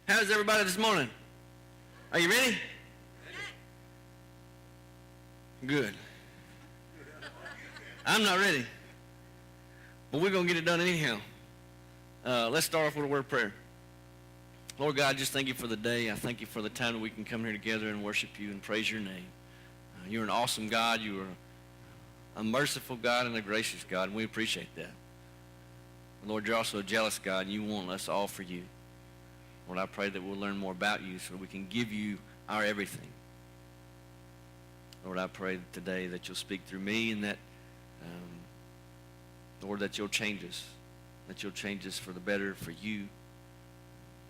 How's everybody this morning? Are you ready? Good. I'm not ready, but we're going to get it done anyhow. Let's start off with a word of prayer. Lord God, just thank you for the day. I thank you for the time that we can come here together and worship you and praise your name. You're an awesome God. You are a merciful God and a gracious God, and we appreciate that. Lord, you're also a jealous God, and you want us all for you. Lord, I pray that we'll learn more about you so that we can give you our everything. Lord, I pray today that you'll speak through me and that, Lord, that you'll change us for the better for you,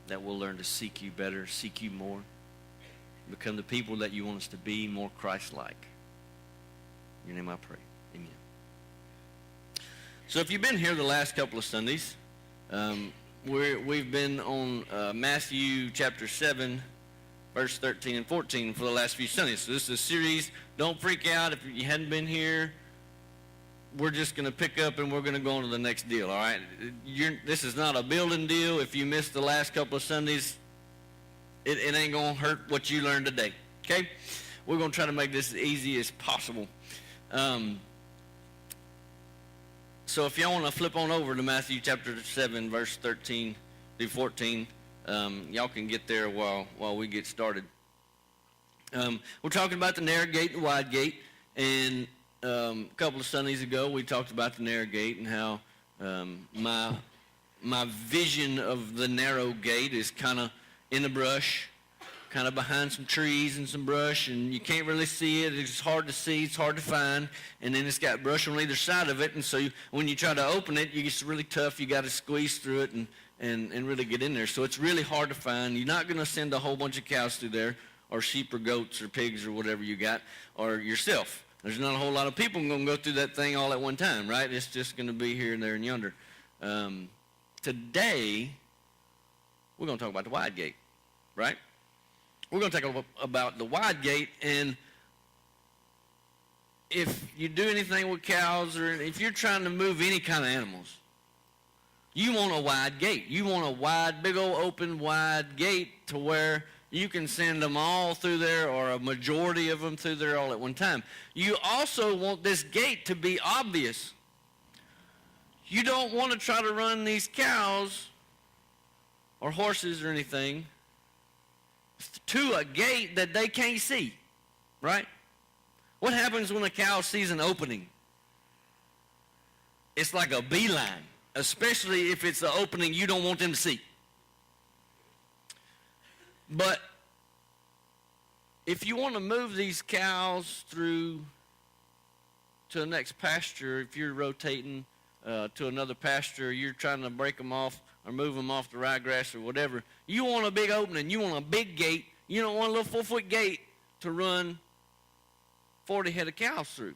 that we'll learn to seek you better, seek you more, become the people that you want us to be, more Christ-like. In your name I pray. Amen. So if you've been here the last couple of Sundays, we've been on Matthew chapter 7, verse 13 and 14 for the last few Sundays. So this is a series. Don't freak out if you hadn't been here. We're just going to pick up and we're going to go on to the next deal, all right? This is not a building deal. If you missed the last couple of Sundays, it ain't going to hurt what you learned today, okay? We're going to try to make this as easy as possible. So if y'all want to flip on over to Matthew chapter 7, verse 13 through 14, y'all can get there while we get started. We're talking about the narrow gate and wide gate, and a couple of Sundays ago we talked about the narrow gate and how my vision of the narrow gate is kind of in the brush, kind of behind some trees and some brush, and you can't really see it. It's hard to see. It's hard to find. And then it's got brush on either side of it, and so when you try to open it, it's really tough. You got to squeeze through it and really get in there. So it's really hard to find. You're not going to send a whole bunch of cows through there, or sheep or goats or pigs or whatever you got, or yourself. There's not a whole lot of people going to go through that thing all at one time, right? It's just going to be here and there and yonder. Today, we're going to talk about the wide gate, right? We're going to talk about the wide gate, and if you do anything with cows or if you're trying to move any kind of animals, you want a wide gate. You want a wide, big old open, wide gate to where you can send them all through there or a majority of them through there all at one time. You also want this gate to be obvious. You don't want to try to run these cows or horses or anything to a gate that they can't see, right? What happens when a cow sees an opening? It's like a beeline, especially if it's an opening you don't want them to see. But if you want to move these cows through to the next pasture, if you're rotating to another pasture, you're trying to break them off or move them off the ryegrass or whatever, you want a big opening. You want a big gate. You don't want a little 4-foot gate to run 40 head of cows through.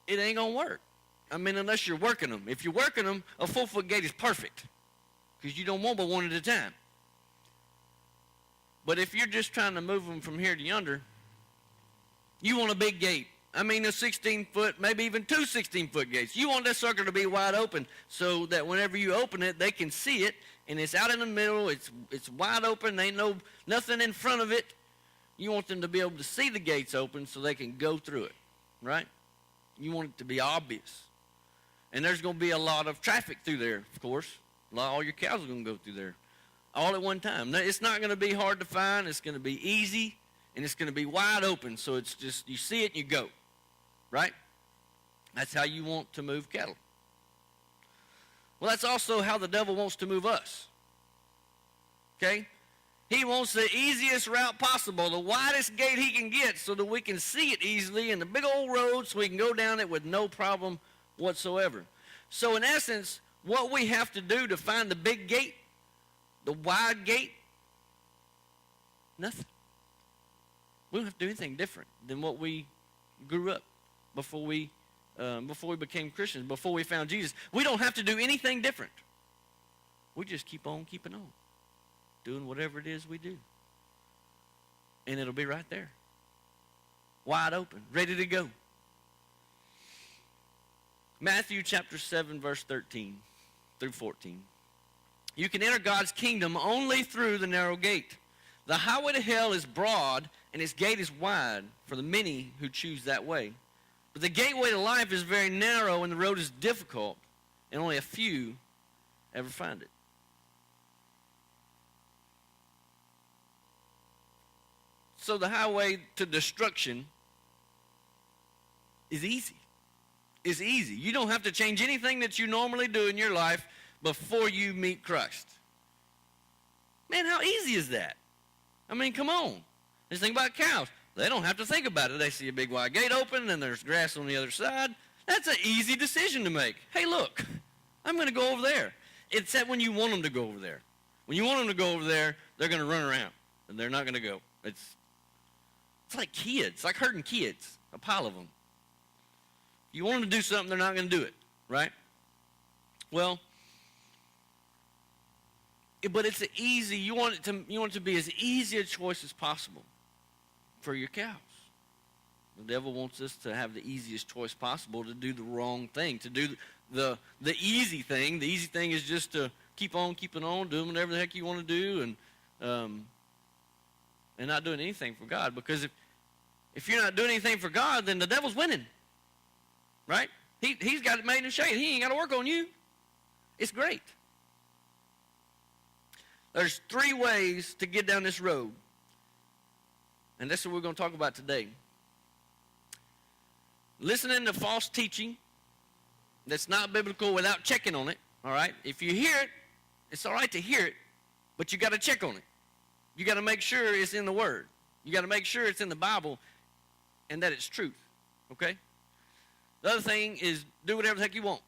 It ain't going to work. I mean, unless you're working them. If you're working them, a 4-foot gate is perfect because you don't want but one at a time. But if you're just trying to move them from here to yonder, you want a big gate. I mean, a 16-foot, maybe even 2 16-foot gates. You want that sucker to be wide open so that whenever you open it, they can see it, and it's out in the middle. It's wide open. There ain't nothing in front of it. You want them to be able to see the gates open so they can go through it, right? You want it to be obvious. And there's going to be a lot of traffic through there, of course. All your cows are going to go through there all at one time. Now, it's not going to be hard to find. It's going to be easy, and it's going to be wide open. So it's just you see it and you go, right? That's how you want to move cattle. Well, that's also how the devil wants to move us, okay? He wants the easiest route possible, the widest gate he can get so that we can see it easily in the big old road so we can go down it with no problem whatsoever. So in essence, what we have to do to find the big gate, the wide gate, nothing. We don't have to do anything different than what we grew up before we became Christians, before we found Jesus. We don't have to do anything different. We just keep on keeping on, doing whatever it is we do. And it'll be right there, wide open, ready to go. Matthew chapter 7, verse 13 through 14. You can enter God's kingdom only through the narrow gate. The highway to hell is broad, and its gate is wide for the many who choose that way. But the gateway to life is very narrow, and the road is difficult, and only a few ever find it. So the highway to destruction is easy. It's easy. You don't have to change anything that you normally do in your life before you meet Christ. Man, how easy is that? I mean, come on. Just think about cows. They don't have to think about it. They see a big wide gate open and there's grass on the other side. That's an easy decision to make. Hey, look, I'm going to go over there. Except when you want them to go over there. When you want them to go over there, they're going to run around and they're not going to go. It's like kids, like herding kids, a pile of them. You want them to do something, they're not going to do it, right? Well, but it's easy. You want it to be as easy a choice as possible for your cows. The devil wants us to have the easiest choice possible, to do the wrong thing, to do the easy thing. The easy thing is just to keep on keeping on, doing whatever the heck you want to do, and not doing anything for God. Because if you're not doing anything for God, then the devil's winning, right? He's got it made in shade. He ain't got to work on you. It's great. There's 3 ways to get down this road, and that's what we're going to talk about today. Listening to false teaching that's not biblical without checking on it, all right? If you hear it, it's all right to hear it, but you got to check on it. You got to make sure it's in the Word. You got to make sure it's in the Bible and that it's truth, okay? The other thing is do whatever the heck you want,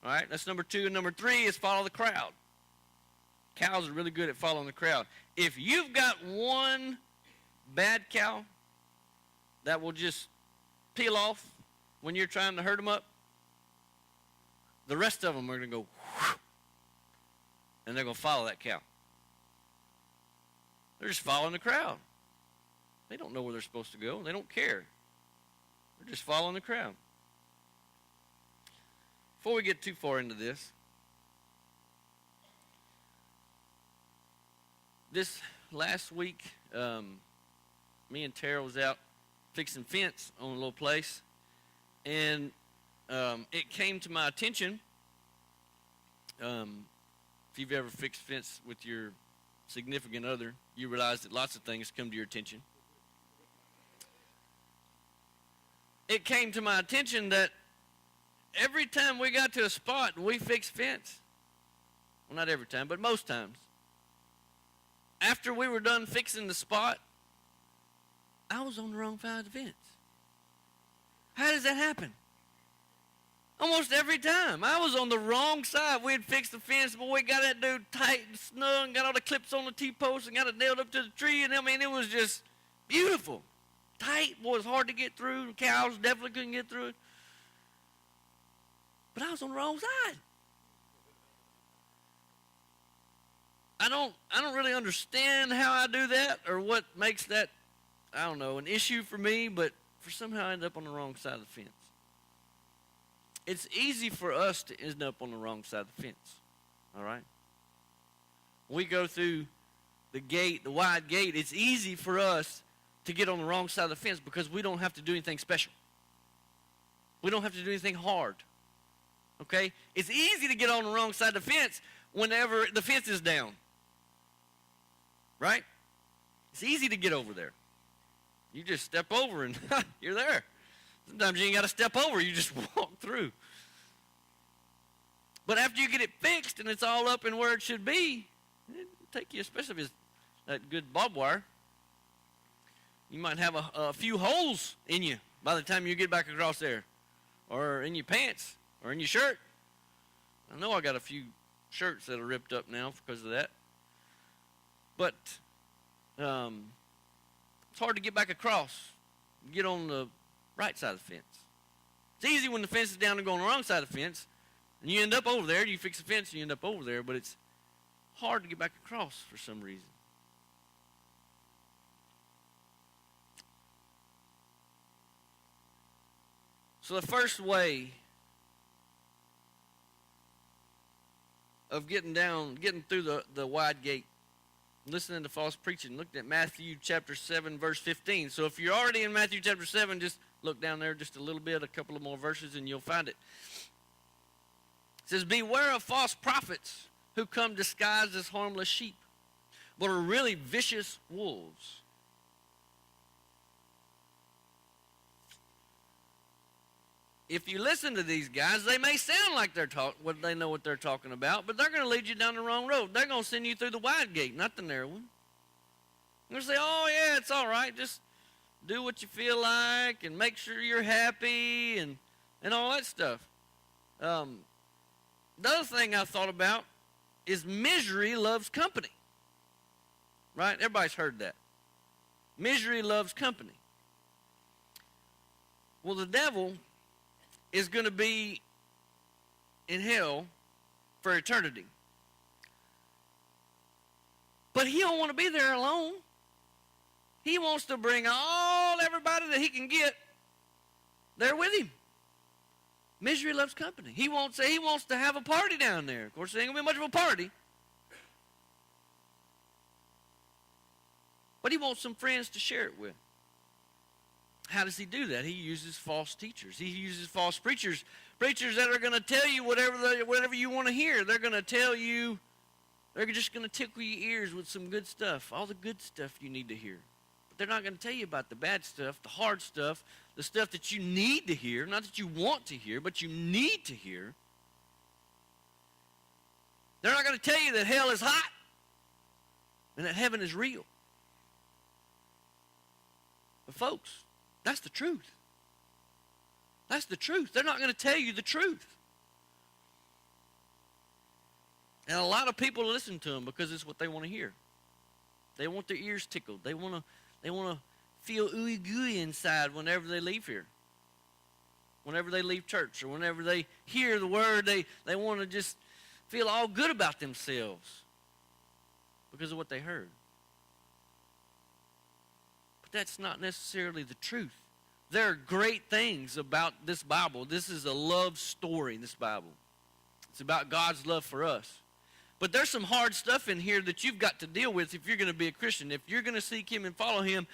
all right? That's number 2. And number 3 is follow the crowd. Cows are really good at following the crowd. If you've got one bad cow that will just peel off when you're trying to herd them up, the rest of them are going to go whoosh, and they're going to follow that cow. They're just following the crowd. They don't know where they're supposed to go. They don't care. They're just following the crowd. Before we get too far into this last week, me and Tara was out fixing fence on a little place, and it came to my attention. If you've ever fixed fence with your significant other, you realize that lots of things come to your attention. It came to my attention that every time we got to a spot and we fixed fence, well, not every time, but most times, after we were done fixing the spot, I was on the wrong side of the fence. How does that happen? Almost every time. I was on the wrong side. We had fixed the fence, but we got that dude tight and snug and got all the clips on the T-post and got it nailed up to the tree. And I mean, it was just beautiful. Tight. Boy, it was hard to get through. The cows definitely couldn't get through it. But I was on the wrong side. I don't really understand how I do that or what makes that, I don't know, an issue for me, but for somehow I end up on the wrong side of the fence. It's easy for us to end up on the wrong side of the fence, all right? We go through the gate, the wide gate. It's easy for us to get on the wrong side of the fence because we don't have to do anything special. We don't have to do anything hard, okay? It's easy to get on the wrong side of the fence whenever the fence is down, right? It's easy to get over there. You just step over and you're there. Sometimes you ain't got to step over. You just walk through. But after you get it fixed and it's all up and where it should be, it'll take you, especially if it's that good barbed wire, you might have a few holes in you by the time you get back across there, or in your pants, or in your shirt. I know I got a few shirts that are ripped up now because of that. But it's hard to get back across, get on the right side of the fence. It's easy when the fence is down and go on the wrong side of the fence, and you end up over there. You fix the fence, and you end up over there, but it's hard to get back across for some reason. So the first way of getting through the wide gate, listening to false preaching, looking at Matthew chapter 7, verse 15. So if you're already in Matthew chapter 7, just look down there just a little bit, a couple of more verses, and you'll find it. It says, beware of false prophets who come disguised as harmless sheep, but are really vicious wolves. If you listen to these guys, they may sound like they know what they're talking about, but they're going to lead you down the wrong road. They're going to send you through the wide gate, not the narrow one. They're going to say, oh, yeah, it's all right. Just do what you feel like and make sure you're happy and all that stuff. The other thing I thought about is misery loves company. Right? Everybody's heard that. Misery loves company. Well, the devil is going to be in hell for eternity. But he don't want to be there alone. He wants to bring everybody that he can get there with him. Misery loves company. He wants to have a party down there. Of course, it ain't going to be much of a party. But he wants some friends to share it with. How does he do that? He uses false teachers. He uses false preachers that are going to tell you whatever you want to hear. They're going to tell you, they're just going to tickle your ears with some good stuff, all the good stuff you need to hear. But they're not going to tell you about the bad stuff, the hard stuff, the stuff that you need to hear, not that you want to hear, but you need to hear. They're not going to tell you that hell is hot and that heaven is real. But folks, that's the truth. That's the truth. They're not going to tell you the truth. And a lot of people listen to them because it's what they want to hear. They want their ears tickled. They want to feel ooey gooey inside whenever they leave here. Whenever they leave church or whenever they hear the word, they want to just feel all good about themselves because of what they heard. That's not necessarily the truth. There are great things about this Bible. This is a love story, this Bible. It's about God's love for us. But there's some hard stuff in here that you've got to deal with if you're going to be a Christian. If you're going to seek him and follow him,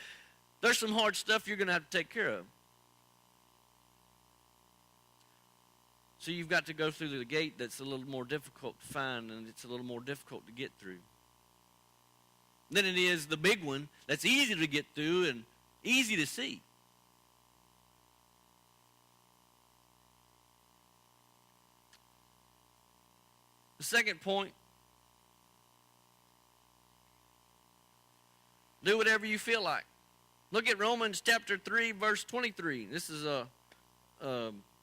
there's some hard stuff you're going to have to take care of. So you've got to go through the gate that's a little more difficult to find and it's a little more difficult to get through than it is the big one that's easy to get through and easy to see. The second point, do whatever you feel like. Look at Romans chapter 3, verse 23. This is a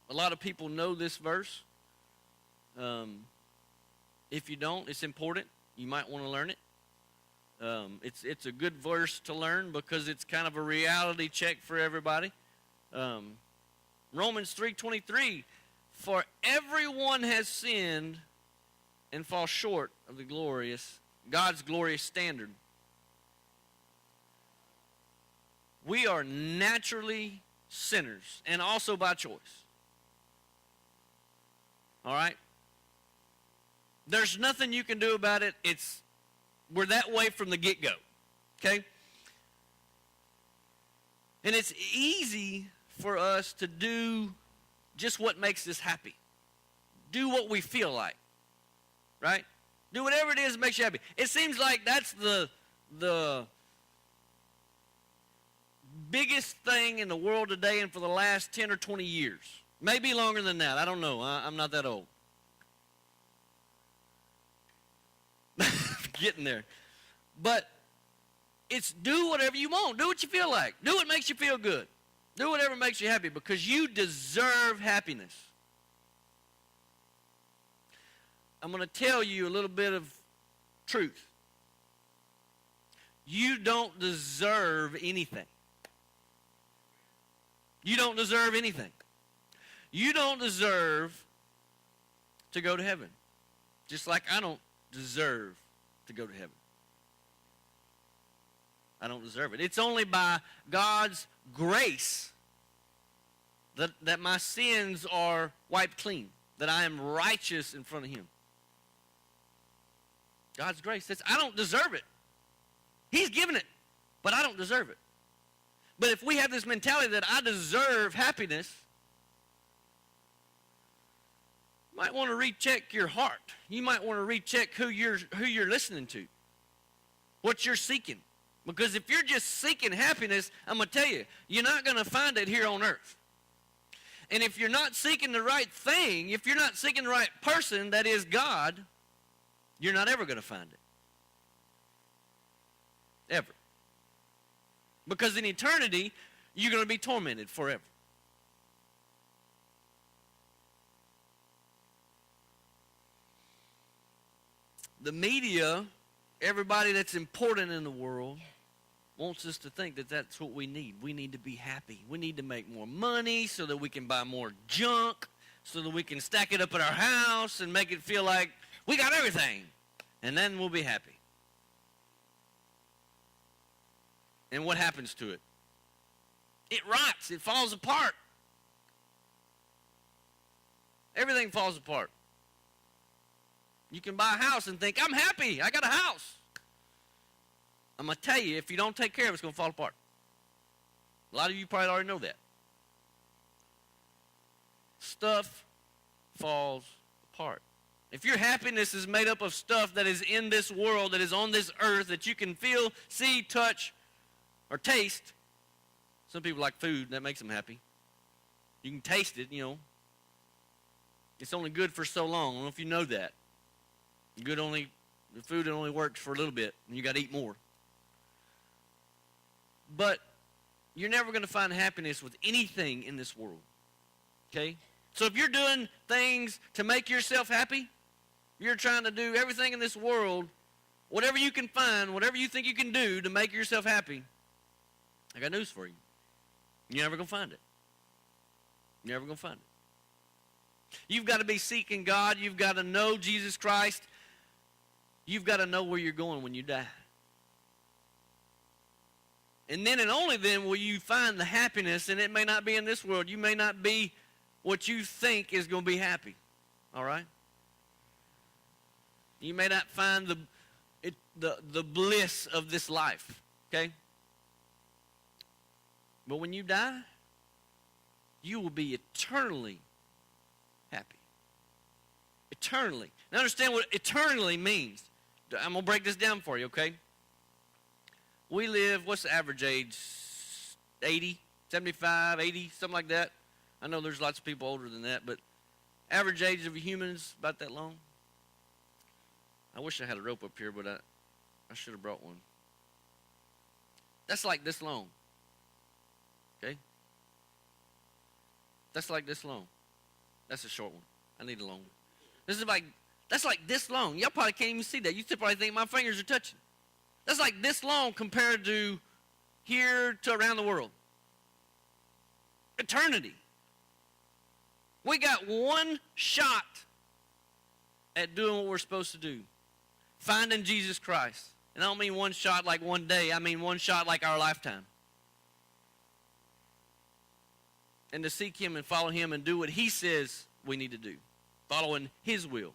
lot of people know this verse. If you don't, it's important. You might want to learn it. It's a good verse to learn because it's kind of a reality check for everybody. Romans 3:23, for everyone has sinned and fall short of God's glorious standard. We are naturally sinners and also by choice. All right? There's nothing you can do about it. We're that way from the get-go, okay? And it's easy for us to do just what makes us happy. Do what we feel like, right? Do whatever it is that makes you happy. It seems like that's the biggest thing in the world today and for the last 10 or 20 years. Maybe longer than that. I don't know. I'm not that old. Getting there. But it's do whatever you want. Do what you feel like. Do what makes you feel good. Do whatever makes you happy because you deserve happiness. I'm going to tell you a little bit of truth. You don't deserve anything. You don't deserve anything. You don't deserve to go to heaven. Just like I don't deserve to go to heaven. I don't deserve it. It's only by God's grace that my sins are wiped clean, that I am righteous in front of him. God's grace. That's, I don't deserve it. He's given it, but I don't deserve it. But if we have this mentality that I deserve happiness, you might want to recheck your heart. You might want to recheck who you're listening to, what you're seeking. Because if you're just seeking happiness, I'm going to tell you, you're not going to find it here on earth. And if you're not seeking the right thing, if you're not seeking the right person, that is God, you're not ever going to find it. Ever. Because in eternity, you're going to be tormented forever. The media, everybody that's important in the world, wants us to think that that's what we need. We need to be happy. We need to make more money so that we can buy more junk, so that we can stack it up at our house and make it feel like we got everything. And then we'll be happy. And what happens to it? It rots. It falls apart. Everything falls apart. You can buy a house and think, I'm happy. I got a house. I'm going to tell you, if you don't take care of it, it's going to fall apart. A lot of you probably already know that. Stuff falls apart. If your happiness is made up of stuff that is in this world, that is on this earth, that you can feel, see, touch, or taste. Some people like food, that makes them happy. You can taste it, you know. It's only good for so long. I don't know if you know that. The food only works for a little bit, and you got to eat more. But you're never going to find happiness with anything in this world. Okay? So if you're doing things to make yourself happy, you're trying to do everything in this world, whatever you can find, whatever you think you can do to make yourself happy, I got news for you. You're never going to find it. You're never going to find it. You've got to be seeking God. You've got to know Jesus Christ. You've got to know where you're going when you die. And then and only then will you find the happiness, and it may not be in this world. You may not be what you think is going to be happy. All right? You may not find the bliss of this life. Okay? But when you die, you will be eternally happy. Eternally. Now understand what eternally means. I'm going to break this down for you, okay? We live, what's the average age? 80, 75, 80, something like that. I know there's lots of people older than that, but average age of a human is about that long. I wish I had a rope up here, but I should have brought one. That's like this long. Okay? That's like this long. That's a short one. I need a long one. That's like this long. Y'all probably can't even see that. You probably think my fingers are touching. That's like this long compared to here to around the world. Eternity. We got one shot at doing what we're supposed to do. Finding Jesus Christ. And I don't mean one shot like one day. I mean one shot like our lifetime. And to seek Him and follow Him and do what He says we need to do. Following His will.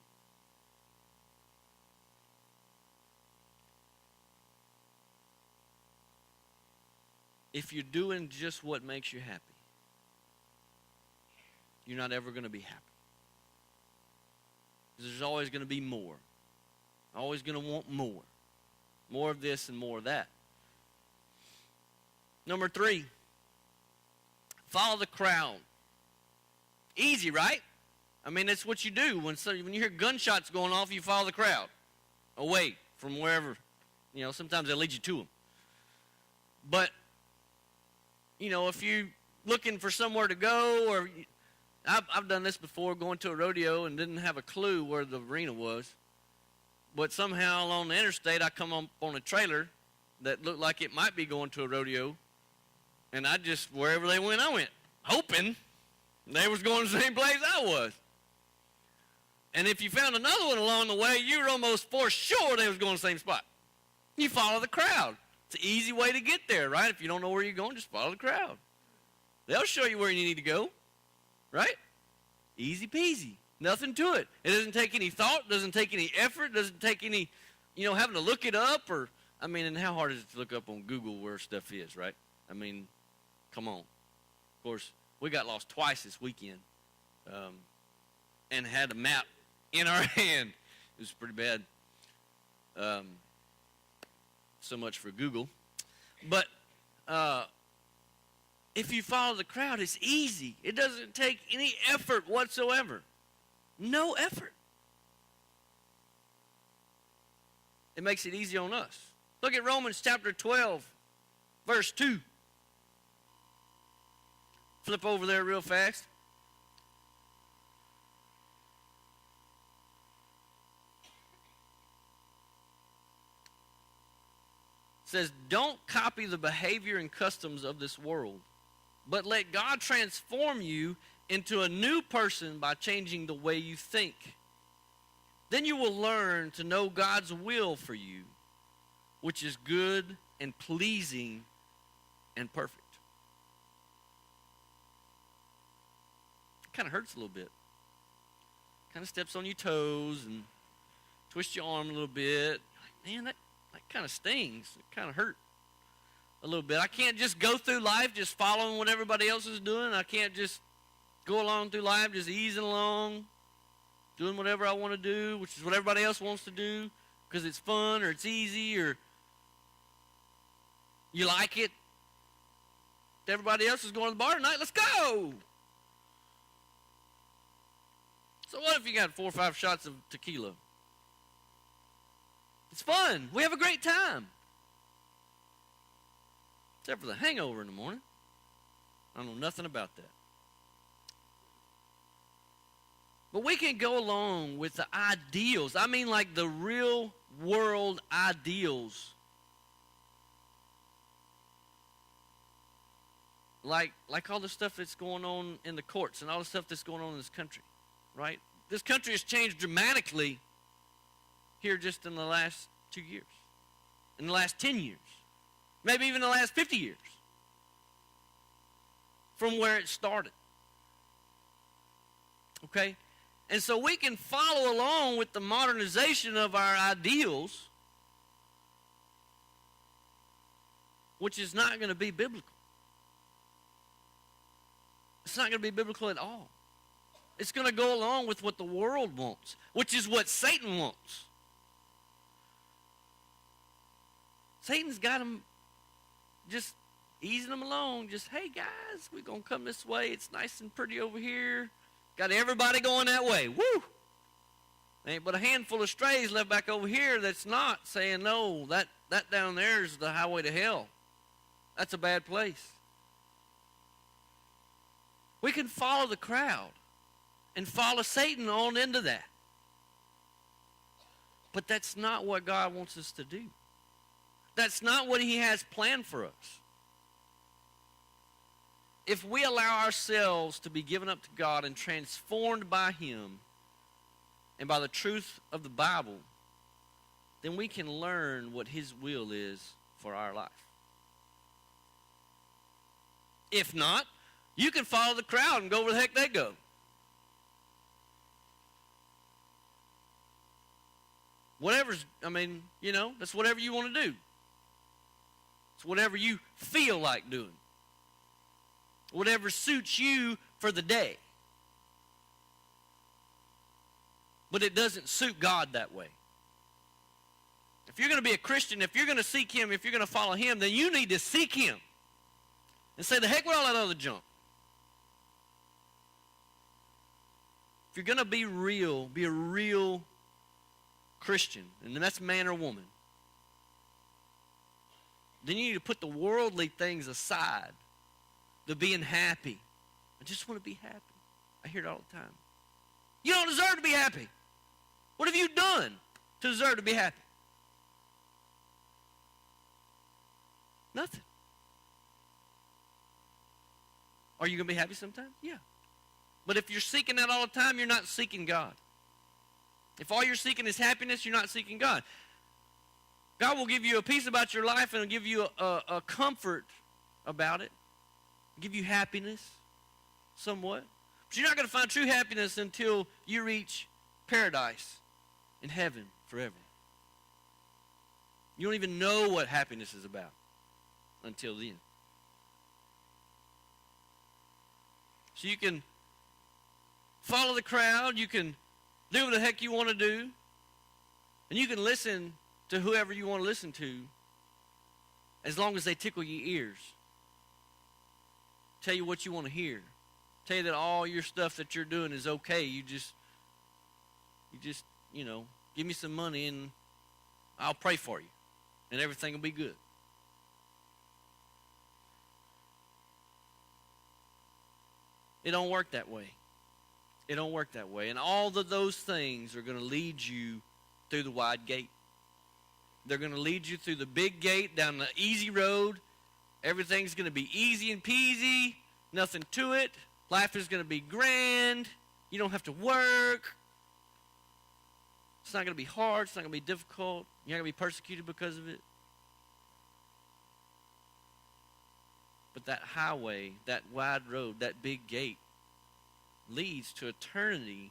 If you're doing just what makes you happy, you're not ever going to be happy. Because there's always going to be more. Always going to want more. More of this and more of that. Number 3, follow the crowd. Easy, right? I mean, that's what you do. When you hear gunshots going off, you follow the crowd. Away from wherever. You know, sometimes they lead you to them. But, you know, if you're looking for somewhere to go, or I've done this before, going to a rodeo and didn't have a clue where the arena was. But somehow along the interstate, I come on a trailer that looked like it might be going to a rodeo. And I just, wherever they went, I went, hoping they was going to the same place I was. And if you found another one along the way, you were almost for sure they was going to the same spot. You follow the crowd. It's an easy way to get there, right? If you don't know where you're going, just follow the crowd. They'll show you where you need to go, right? Easy peasy. Nothing to it. It doesn't take any thought, doesn't take any effort, doesn't take any having to look it up, and how hard is it to look up on Google where stuff is, right? Come on. Of course, we got lost twice this weekend, and had a map in our hand. It was pretty bad. So much for Google. But if you follow the crowd, it's easy. It doesn't take any effort whatsoever. No effort. It makes it easy on us. Look at Romans chapter 12, verse 2. Flip over there real fast. It says, don't copy the behavior and customs of this world, but let God transform you into a new person by changing the way you think. Then you will learn to know God's will for you, which is good and pleasing and perfect. It kind of hurts a little bit. Kind of steps on your toes and twists your arm a little bit. Man, that kind of stings. It kind of hurt a little bit. I can't just go through life just following what everybody else is doing. I can't just go along through life just easing along, doing whatever I want to do, which is what everybody else wants to do because it's fun or it's easy or you like it. Everybody else is going to the bar tonight. Let's go. So what if you got 4 or 5 shots of tequila? It's fun. We have a great time. Except for the hangover in the morning. I know nothing about that. But we can go along with the ideals. Like the real world ideals. Like all the stuff that's going on in the courts and all the stuff that's going on in this country, right? This country has changed dramatically here just in the last 2 years, in the last 10 years, maybe even the last 50 years from where it started. Okay? And so we can follow along with the modernization of our ideals, which is not going to be biblical. It's not going to be biblical at all. It's going to go along with what the world wants, which is what Satan wants. Satan's got them just easing them along. Just, hey, guys, we're going to come this way. It's nice and pretty over here. Got everybody going that way. Woo! Ain't but a handful of strays left back over here that's not saying, no, that down there is the highway to hell. That's a bad place. We can follow the crowd and follow Satan on into that. But that's not what God wants us to do. That's not what he has planned for us. If we allow ourselves to be given up to God and transformed by him and by the truth of the Bible, then we can learn what his will is for our life. If not, you can follow the crowd and go where the heck they go. That's whatever you want to do. It's whatever you feel like doing. Whatever suits you for the day. But it doesn't suit God that way. If you're going to be a Christian, if you're going to seek him, if you're going to follow him, then you need to seek him. And say, the heck with all that other junk. If you're going to be real, be a real Christian, and that's man or woman, then you need to put the worldly things aside. The being happy. I just want to be happy. I hear it all the time. You don't deserve to be happy. What have you done to deserve to be happy? Nothing. Are you going to be happy sometime? Yeah. But if you're seeking that all the time, you're not seeking God. If all you're seeking is happiness, you're not seeking God. God will give you a peace about your life and will give you a comfort about it. Give you happiness somewhat. But you're not going to find true happiness until you reach paradise in heaven forever. You don't even know what happiness is about until then. So you can follow the crowd, you can do what the heck you want to do, and you can listen to whoever you want to listen to as long as they tickle your ears. Tell you what you want to hear. Tell you that all your stuff that you're doing is okay. You just, give me some money and I'll pray for you. And everything will be good. It don't work that way. It don't work that way. And all of those things are going to lead you through the wide gate. They're going to lead you through the big gate, down the easy road. Everything's going to be easy and peasy. Nothing to it. Life is going to be grand. You don't have to work. It's not going to be hard. It's not going to be difficult. You're not going to be persecuted because of it. But that highway, that wide road, that big gate leads to eternity,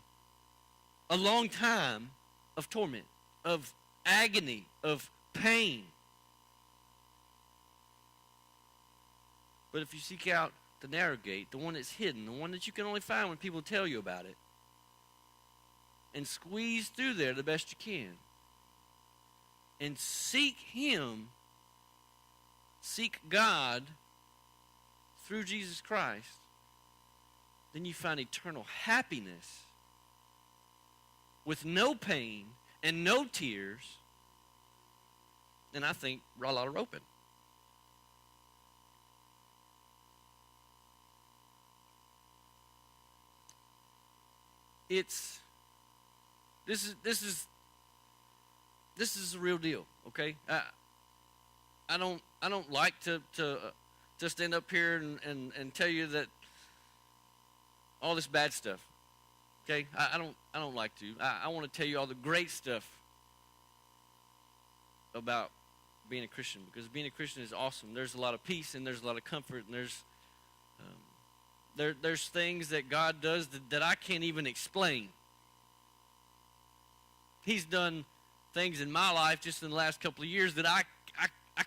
a long time of torment, of agony, of pain. But if you seek out the narrow gate, the one that's hidden, the one that you can only find when people tell you about it, and squeeze through there the best you can, and seek Him, seek God through Jesus Christ, then you find eternal happiness with no pain and no tears, and I think a lot of roping. This is the real deal, okay? I don't like to stand up here and tell you that all this bad stuff, okay? I don't like to. I want to tell you all the great stuff about being a Christian, because being a Christian is awesome. There's a lot of peace and there's a lot of comfort, and there's things that God does that I can't even explain. He's done things in my life just in the last couple of years that I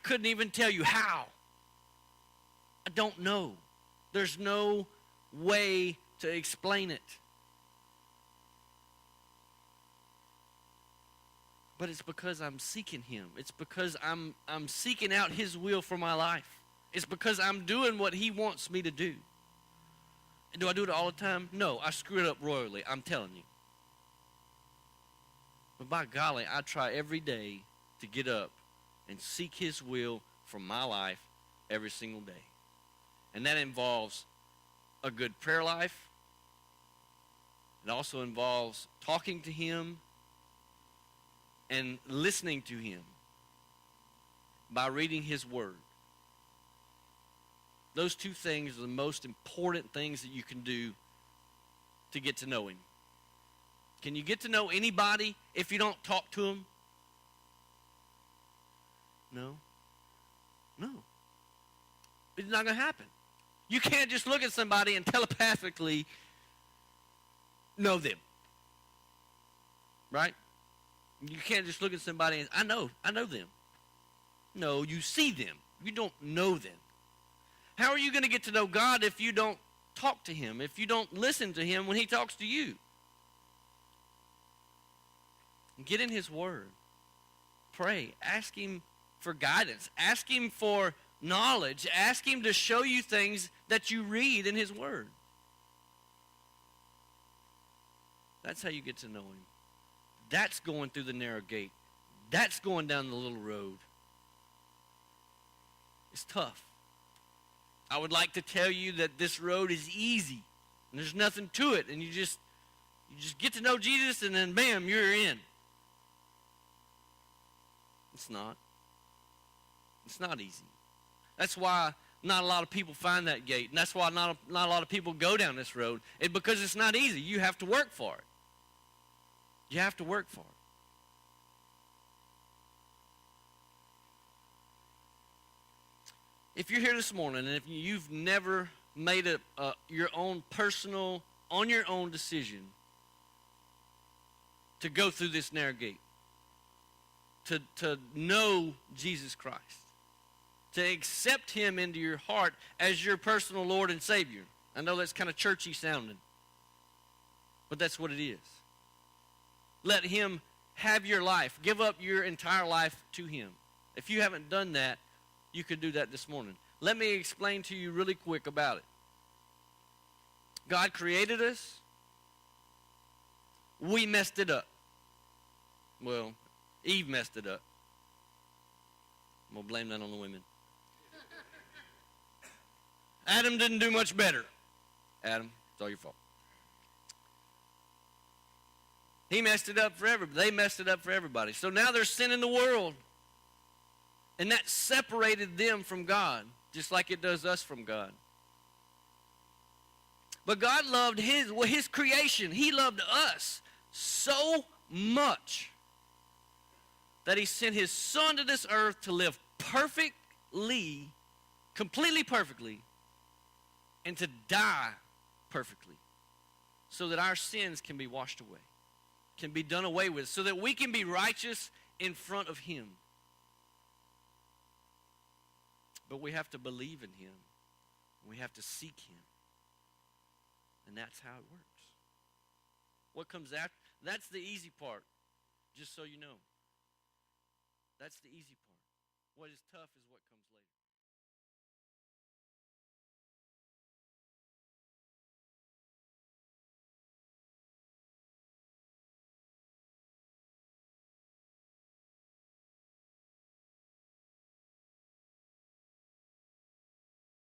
couldn't even tell you how. I don't know. There's no way to explain it. But it's because I'm seeking Him. It's because I'm seeking out His will for my life. It's because I'm doing what He wants me to do. And do I do it all the time? No, I screw it up royally, I'm telling you. But by golly, I try every day to get up and seek His will for my life every single day. And that involves a good prayer life. It also involves talking to Him and listening to Him by reading His Word. Those two things are the most important things that you can do to get to know Him. Can you get to know anybody if you don't talk to them? No. It's not going to happen. You can't just look at somebody and telepathically know them. Right? You can't just look at somebody and, I know them. No, you see them. You don't know them. How are you going to get to know God if you don't talk to Him, if you don't listen to Him when He talks to you? Get in His Word. Pray. Ask Him for guidance. Ask Him for knowledge. Ask Him to show you things that you read in His Word. That's how you get to know Him. That's going through the narrow gate. That's going down the little road. It's tough. I would like to tell you that this road is easy and there's nothing to it, and you just get to know Jesus and then bam, you're in. It's not. It's not easy. That's why not a lot of people find that gate, and that's why not a lot of people go down this road. It's because it's not easy. You have to work for it. You have to work for it. If you're here this morning and if you've never made your own personal, on your own decision to go through this narrow gate, to know Jesus Christ, to accept him into your heart as your personal Lord and Savior. I know that's kind of churchy sounding, but that's what it is. Let him have your life. Give up your entire life to him. If you haven't done that, you could do that this morning. Let me explain to you really quick about it. God created us. We messed it up. Well, Eve messed it up. I'm going to blame that on the women. Adam didn't do much better. Adam, it's all your fault. He messed it up for everybody. They messed it up for everybody. So now there's sin in the world. And that separated them from God, just like it does us from God. But God loved his creation. He loved us so much that he sent his son to this earth to live perfectly, completely perfectly, and to die perfectly, so that our sins can be washed away, can be done away with, so that we can be righteous in front of him. But we have to believe in him. We have to seek him. And that's how it works. What comes after, that's the easy part, just so you know. That's the easy part. What is tough is what comes later.